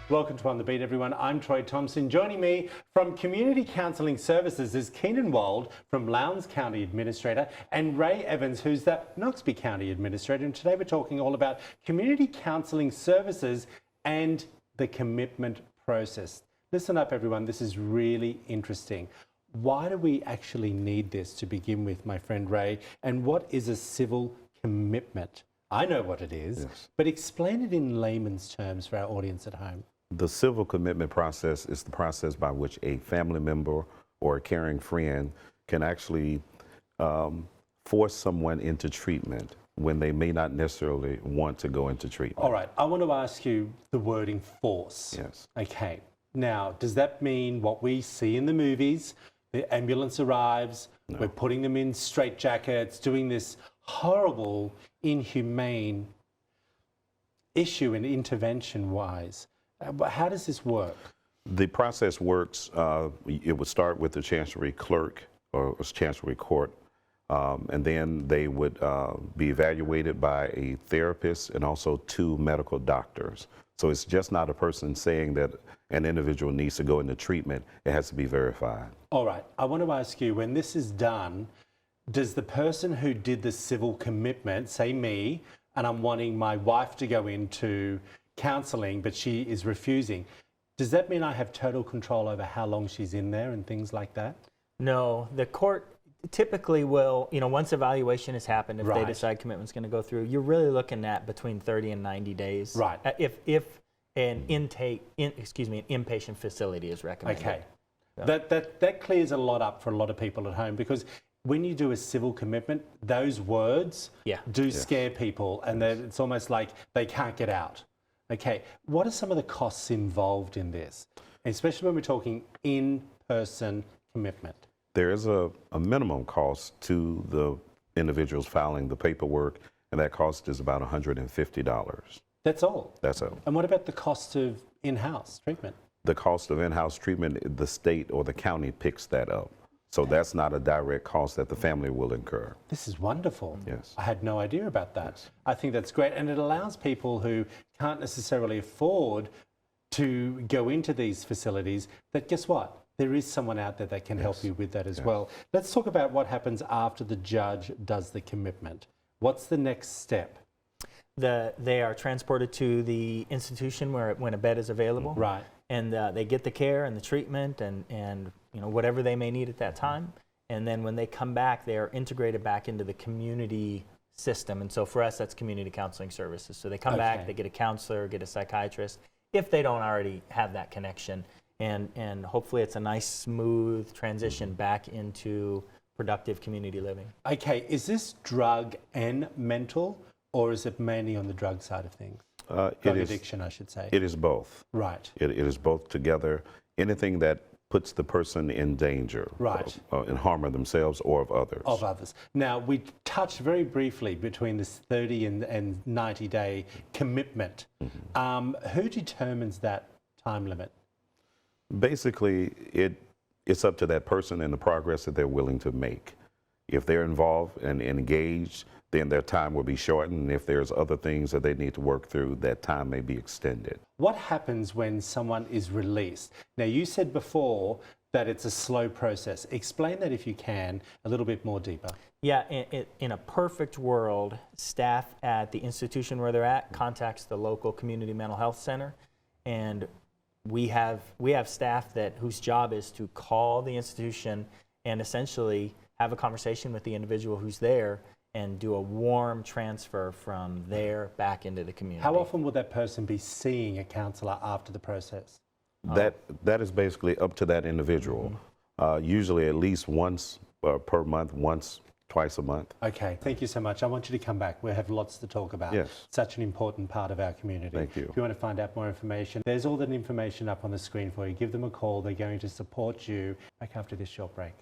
Welcome to On the Beat, everyone. I'm Troy Thompson. Joining me from Community Counselling Services is Keenyn Wald from Lowndes County Administrator and Ray Evins, who's the Noxby County Administrator. And today we're talking all about community counselling services and the commitment process. Listen up, everyone. This is really interesting. Why do we actually need this to begin with, my friend Ray? And what is a civil commitment? I know what it is, yes, but explain it in layman's terms for our audience at home. The civil commitment process is the process by which a family member or a caring friend can actually force someone into treatment when they may not necessarily want to go into treatment. All right, I want to ask you the wording force. Yes. Okay, now, does that mean what we see in the movies? The ambulance arrives, no, we're putting them in straitjackets, doing this horrible, inhumane issue and intervention-wise. How does this work? The process works, it would start with the Chancery Clerk or Chancery Court, and then they would be evaluated by a therapist and also 2 medical doctors. So it's just not a person saying that an individual needs to go into treatment. It has to be verified. All right. I want to ask you, when this is done, does the person who did the civil commitment, say me, and I'm wanting my wife to go into counselling, but she is refusing, does that mean I have total control over how long she's in there and things like that? No, the court typically will, once evaluation has happened, if right, they decide commitment's going to go through, you're really looking at between 30 and 90 days. Right. If an inpatient facility is recommended. Okay. So. That clears a lot up for a lot of people at home, because when you do a civil commitment, those words do scare people, and it's almost like they can't get out. Okay, what are some of the costs involved in this, especially when we're talking in-person commitment? There is a minimum cost to the individuals filing the paperwork, and that cost is about $150. That's all? That's all. And what about the cost of in-house treatment? The cost of in-house treatment, the state or the county picks that up. So that's not a direct cost that the family will incur. This is wonderful. Yes. I had no idea about that. Yes. I think that's great. And it allows people who can't necessarily afford to go into these facilities that, guess what? There is someone out there that can help you with that as well. Let's talk about what happens after the judge does the commitment. What's the next step? They are transported to the institution when a bed is available. Right. And they get the care and the treatment and whatever they may need at that time. And then when they come back, they are integrated back into the community system. And so for us, that's community counseling services. So they come back, they get a counselor, get a psychiatrist, if they don't already have that connection. And hopefully it's a nice, smooth transition back into productive community living. Okay, is this drug and mental, or is it mainly on the drug side of things? Drug addiction, I should say. It is both. Right. It is both together. Anything that puts the person in danger, right, in harm of themselves or of others. Of others. Now, we touched very briefly between this 30 and 90-day commitment. Who determines that time limit? Basically, it's up to that person and the progress that they're willing to make. If they're involved and engaged, then their time will be shortened. And if there's other things that they need to work through, that time may be extended. What happens when someone is released? Now, you said before that it's a slow process. Explain that, if you can, a little bit more deeper. Yeah, in a perfect world, staff at the institution where they're at contacts the local community mental health center, and we have staff whose job is to call the institution and essentially have a conversation with the individual who's there and do a warm transfer from there back into the community. How often will that person be seeing a counsellor after the process? That is basically up to that individual. Usually at least once per month, twice a month. Okay, thank you so much. I want you to come back. We have lots to talk about. Yes. Such an important part of our community. Thank you. If you want to find out more information, there's all that information up on the screen for you. Give them a call. They're going to support you. Back after this short break.